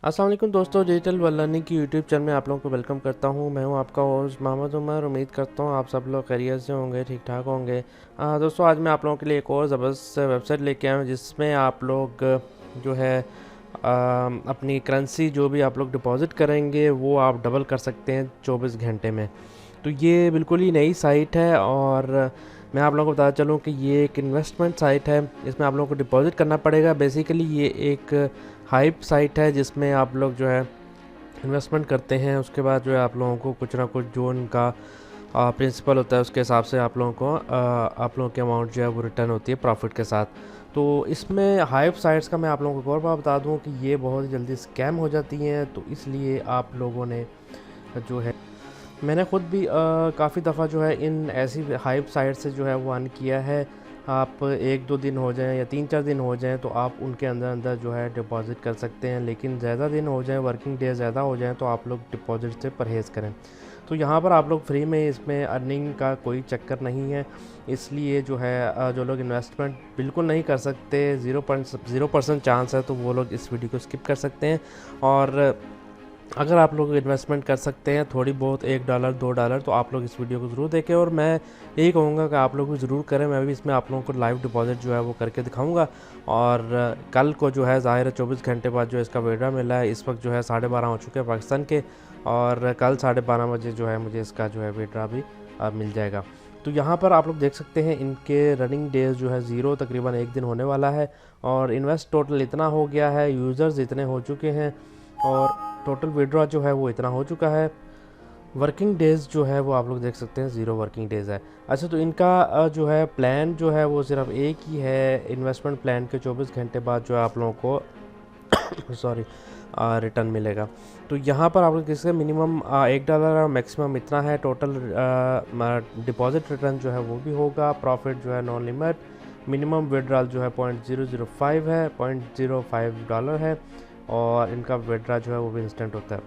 अस्सलाम वालेकुम दोस्तों, डिजिटल वर्ल्ड लर्निंग की यूट्यूब चैनल में आप लोगों को वेलकम करता हूं। मैं हूं आपका होस्ट मोहम्मद उमर। उम्मीद करता हूं आप सब लोग खैरियत से होंगे, ठीक ठाक होंगे। दोस्तों, आज मैं आप लोगों के लिए एक और ज़बरदस्त वेबसाइट लेके आया हूं जिसमें आप लोग जो है अपनी करेंसी जो भी आप लोग डिपॉज़िट करेंगे वो आप डबल कर सकते हैं 24 घंटे में। तो ये बिल्कुल ही नई साइट है और मैं आप लोगों को बताना चलूँ कि ये एक इन्वेस्टमेंट साइट है। इसमें आप लोगों को डिपॉज़िट करना पड़ेगा। बेसिकली ये एक हाइप साइट है जिसमें आप लोग जो है इन्वेस्टमेंट करते हैं, उसके बाद जो है आप लोगों को कुछ ना कुछ जो उनका प्रिंसिपल होता है उसके हिसाब से आप लोगों को आप लोगों की अमाउंट जो है वो रिटर्न होती है प्रॉफिट के साथ। तो इसमें हाइप साइट्स का मैं आप लोगों को और बात बता दूं कि ये बहुत ही जल्दी स्कैम हो जाती हैं, तो इसलिए आप लोगों ने जो है मैंने ख़ुद भी काफ़ी दफ़ा जो है इन ऐसी हाइप साइट से जो है वो अर्न किया है। आप 1-2 दिन हो जाएँ या 3-4 दिन हो जाएँ तो आप उनके अंदर जो है डिपॉज़िट कर सकते हैं, लेकिन ज़्यादा दिन हो जाएँ, वर्किंग डे ज़्यादा हो जाएँ तो आप लोग डिपॉज़िट से परहेज़ करें। तो यहाँ पर आप लोग फ्री में इसमें अर्निंग का कोई चक्कर नहीं है, इसलिए जो है जो लोग इन्वेस्टमेंट बिल्कुल नहीं कर सकते, 0% चांस है, तो वो लोग इस वीडियो को स्किप कर सकते हैं। और अगर आप लोग इन्वेस्टमेंट कर सकते हैं थोड़ी बहुत $1 $2, तो आप लोग इस वीडियो को ज़रूर देखें और मैं यही कहूँगा कि आप लोग भी ज़रूर करें। मैं भी इसमें आप लोगों को लाइव डिपॉज़िट जो है वो करके दिखाऊँगा। और कल को जो है ज़ाहिर है 24 घंटे बाद जो इसका विड्रॉ मिला है। इस वक्त जो है 12:30 हो चुके हैं पाकिस्तान के, और कल 12:30 बजे जो है मुझे इसका जो है विड्रॉ भी मिल जाएगा। तो यहाँ पर आप लोग देख सकते हैं इनके रनिंग डेज जो है 0, तकरीबन 1 दिन होने वाला है। और इन्वेस्ट टोटल इतना हो गया है, यूज़र्स इतने हो चुके हैं और टोटल विड्रॉ जो है वो इतना हो चुका है। वर्किंग डेज़ जो है वो आप लोग देख सकते हैं 0 वर्किंग डेज़ है। अच्छा, तो इनका जो है प्लान जो है वो सिर्फ एक ही है। इन्वेस्टमेंट प्लान के 24 घंटे बाद जो है आप लोगों को सॉरी रिटर्न मिलेगा। तो यहाँ पर आप लोग किससे मिनिमम $1 और मैक्सिमम इतना है। टोटल डिपॉजिट रिटर्न जो है वो भी होगा। प्रॉफिट जो है नॉन लिमिट। मिनिमम विड्रॉल जो है 0.005 है, $0.05 है। और इनका विड्रॉ जो है वो भी इंस्टेंट होता है।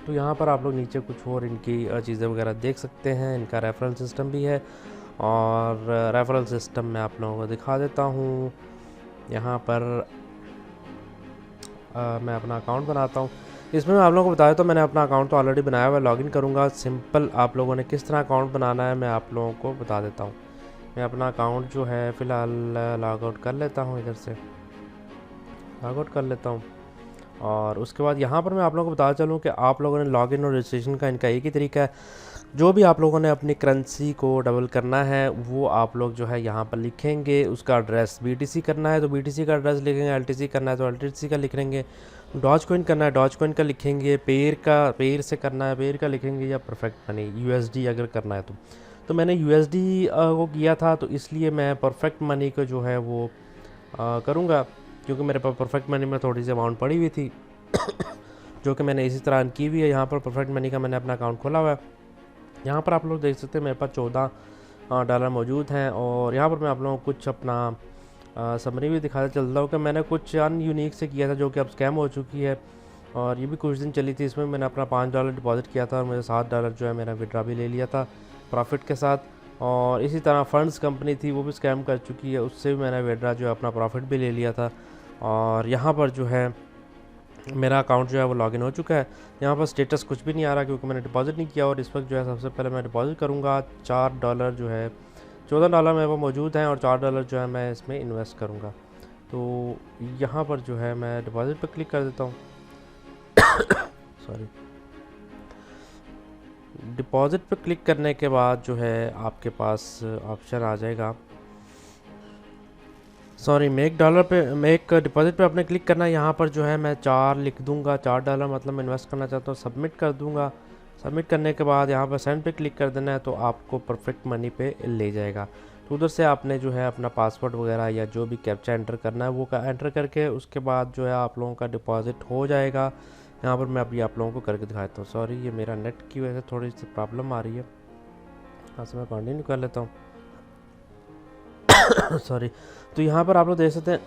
तो यहाँ पर आप लोग नीचे कुछ और इनकी चीज़ें वगैरह देख सकते हैं। इनका रेफरल सिस्टम भी है, और रेफरल सिस्टम मैं आप लोगों को दिखा देता हूँ। यहाँ पर मैं अपना अकाउंट बनाता हूँ। इसमें मैं आप लोगों को बताया तो मैंने अपना अकाउंट तो ऑलरेडी बनाया हुआ है, लॉगिन करूँगा। सिंपल आप लोगों ने किस तरह अकाउंट बनाना है मैं आप लोगों को बता देता हूँ। मैं अपना अकाउंट जो है फ़िलहाल लॉग आउट कर लेता हूँ, इधर से लॉग आउट कर लेता हूँ। और उसके बाद यहाँ पर मैं आप लोगों को बताना चलूँ कि आप लोगों ने लॉगिन और रजिस्ट्रेशन का इनका एक ही तरीका है। जो भी आप लोगों ने अपनी करेंसी को डबल करना है वो आप लोग जो है यहाँ पर लिखेंगे। उसका एड्रेस BTC करना है तो BTC का एड्रेस लिखेंगे, LTC करना है तो LTC का लिखेंगे, डॉज कॉइन करना है डॉज कॉइन का लिखेंगे, पेयर से करना है पेयर का लिखेंगे, या परफेक्ट मनी USD अगर करना है तो मैंने USD को किया था, तो इसलिए मैं परफेक्ट मनी को जो है वो करूँगा, क्योंकि मेरे पास परफेक्ट मनी में थोड़ी सी अमाउंट पड़ी हुई थी जो कि मैंने इसी तरह अर्न की हुई है। यहाँ पर परफेक्ट मनी का मैंने अपना अकाउंट खोला हुआ है। यहाँ पर आप लोग देख सकते हैं मेरे पास $14 मौजूद हैं। और यहाँ पर मैं आप लोगों को कुछ अपना समरी भी दिखाता चलता हूँ कि मैंने कुछ यूनिक से किया था जो कि अब स्कैम हो चुकी है, और ये भी कुछ दिन चली थी। इसमें मैंने अपना $5 डिपॉजिट किया था और मुझे $7 जो है मेरा विड्रॉ भी ले लिया था प्रॉफिट के साथ। और इसी तरह फंड्स कंपनी थी, वो भी स्कैम कर चुकी है, उससे भी मैंने विड्रॉ जो है अपना प्रॉफिट भी ले लिया था। और यहाँ पर जो है मेरा अकाउंट जो है वो लॉगिन हो चुका है। यहाँ पर स्टेटस कुछ भी नहीं आ रहा क्योंकि मैंने डिपॉजिट नहीं किया। और इस वक्त जो है सबसे पहले मैं डिपॉजिट करूँगा $4 जो है, $14 मेरे पास मौजूद हैं और $4 जो है मैं इसमें इन्वेस्ट करूँगा। तो यहाँ पर जो है मैं डिपॉजिट पर क्लिक कर देता हूँ सॉरी। डिपॉजिट पर क्लिक करने के बाद जो है आपके पास ऑप्शन आ जाएगा, सॉरी, मेक डिपॉजिट पे आपने क्लिक करना है। यहाँ पर जो है मैं 4 लिख दूंगा, $4 मतलब मैं इन्वेस्ट करना चाहता हूँ, सबमिट कर दूंगा। सबमिट करने के बाद यहाँ पर सेंड पे क्लिक कर देना है, तो आपको परफेक्ट मनी पे ले जाएगा। तो उधर से आपने जो है अपना पासवर्ड वगैरह या जो भी कैप्चा एंटर करना है वो एंटर करके उसके बाद जो है आप लोगों का डिपॉजिट हो जाएगा। यहाँ पर मैं अभी आप लोगों को करके दिखाता हूँ। सॉरी, ये मेरा नेट की वजह से थोड़ी सी प्रॉब्लम आ रही है, यहाँ से मैं कंटिन्यू कर लेता हूँ सॉरी। तो यहाँ पर आप लोग देख सकते हैं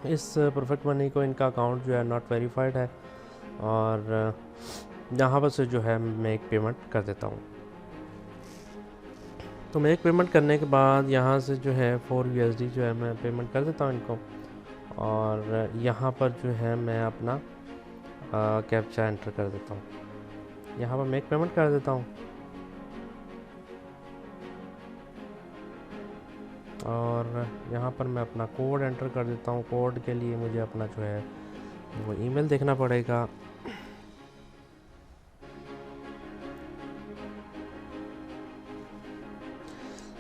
इस परफेक्ट मनी को इनका अकाउंट जो है नॉट वेरीफाइड है, और यहाँ पर से जो है मैं एक पेमेंट कर देता हूँ। तो मैं एक पेमेंट करने के बाद यहाँ से जो है 4 USD जो है मैं पेमेंट कर देता हूँ इनको। और यहाँ पर जो है मैं अपना कैप्चा एंटर कर देता हूँ। यहाँ पर मेक पेमेंट कर देता हूँ और यहाँ पर मैं अपना कोड एंटर कर देता हूँ। कोड के लिए मुझे अपना जो है वो ईमेल देखना पड़ेगा।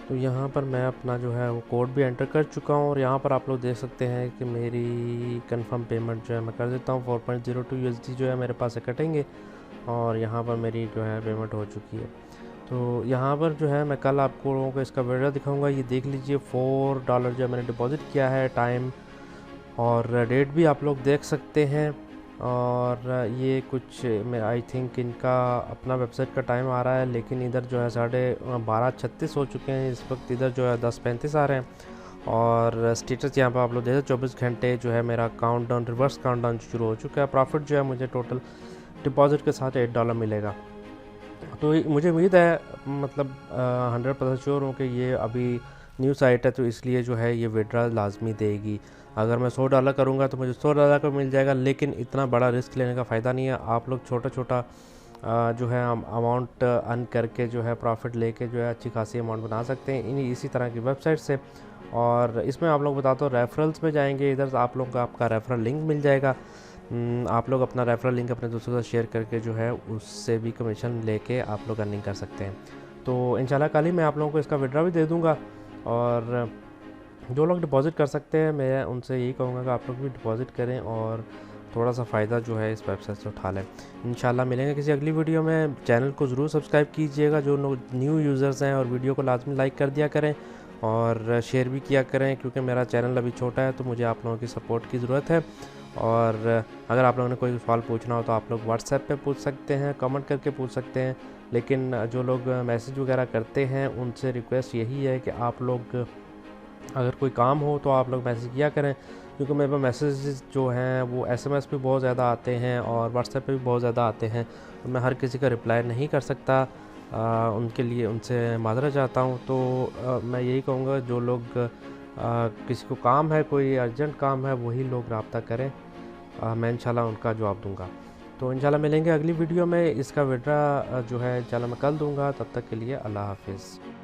तो यहाँ पर मैं अपना जो है वो कोड भी एंटर कर चुका हूँ और यहाँ पर आप लोग देख सकते हैं कि मेरी कंफर्म पेमेंट जो है मैं कर देता हूँ। 4.02 USD जो है मेरे पास से कटेंगे और यहाँ पर मेरी जो है पेमेंट हो चुकी है। तो यहाँ पर जो है मैं कल आपको लोगों को इसका विड्रॉ दिखाऊंगा। ये देख लीजिए $4 जो मैंने डिपॉज़िट किया है। टाइम और डेट भी आप लोग देख सकते हैं। और ये कुछ मैं आई थिंक इनका अपना वेबसाइट का टाइम आ रहा है, लेकिन इधर जो है 12:36 हो चुके हैं इस वक्त। इधर जो है 10:35 आ रहे हैं और स्टेटस यहाँ पर आप लोग देख 24 घंटे जो है मेरा काउंटडाउन, रिवर्स काउंटडाउन शुरू हो चुका है। प्रॉफिट जो है मुझे टोटल डिपॉजिट के साथ $8 मिलेगा। तो मुझे उम्मीद है, मतलब 100% श्योर हूँ कि ये अभी न्यू साइट है तो इसलिए जो है ये विड्रॉ लाजमी देगी। अगर मैं $100 करूँगा तो मुझे $100 का मिल जाएगा, लेकिन इतना बड़ा रिस्क लेने का फ़ायदा नहीं है। आप लोग छोटा छोटा जो है अमाउंट अर्न करके जो है प्रॉफिट लेके जो है अच्छी खासी अमाउंट बना सकते हैं इसी तरह की वेबसाइट से। और इसमें आप लोग बताता हूँ रेफरल्स में जाएंगे, इधर आप लोग का आपका रेफरल लिंक मिल जाएगा। आप लोग अपना रेफरल लिंक अपने दोस्तों के साथ शेयर करके जो है उससे भी कमीशन लेके आप लोग अर्निंग कर सकते हैं। तो इंशाल्लाह कल ही मैं आप लोगों को इसका विड्रॉ भी दे दूँगा। और जो लोग डिपॉज़िट कर सकते हैं मैं उनसे यही कहूँगा कि आप लोग भी डिपॉज़िट करें और थोड़ा सा फ़ायदा जो है इस वेबसाइट से उठा लें। इंशाल्लाह मिलेंगे किसी अगली वीडियो में। चैनल को ज़रूर सब्सक्राइब कीजिएगा जो न्यू यूज़र्स हैं, और वीडियो को लाजमी लाइक कर दिया करें और शेयर भी किया करें, क्योंकि मेरा चैनल अभी छोटा है तो मुझे आप लोगों की सपोर्ट की ज़रूरत है। और अगर आप लोगों ने कोई सवाल पूछना हो तो आप लोग व्हाट्सएप पे पूछ सकते हैं, कमेंट करके पूछ सकते हैं। लेकिन जो लोग मैसेज वगैरह करते हैं उनसे रिक्वेस्ट यही है कि आप लोग अगर कोई काम हो तो आप लोग मैसेज किया करें, क्योंकि मेरे पास मैसेजेस जो हैं वो SMS पे बहुत ज़्यादा आते हैं और व्हाट्सएप पे भी बहुत ज़्यादा आते हैं। तो मैं हर किसी का रिप्लाई नहीं कर सकता। उनके लिए उनसे माज़रत चाहता हूँ। तो मैं यही कहूँगा जो लोग किसी को काम है, कोई अर्जेंट काम है, वही लोग रब्ता करें। मैं इंशाल्लाह उनका जवाब दूँगा। तो इंशाल्लाह मिलेंगे अगली वीडियो में। इसका विड्रॉ जो है इंशाल्लाह मैं कल दूँगा। तब तक के लिए अल्लाह हाफ़िज़।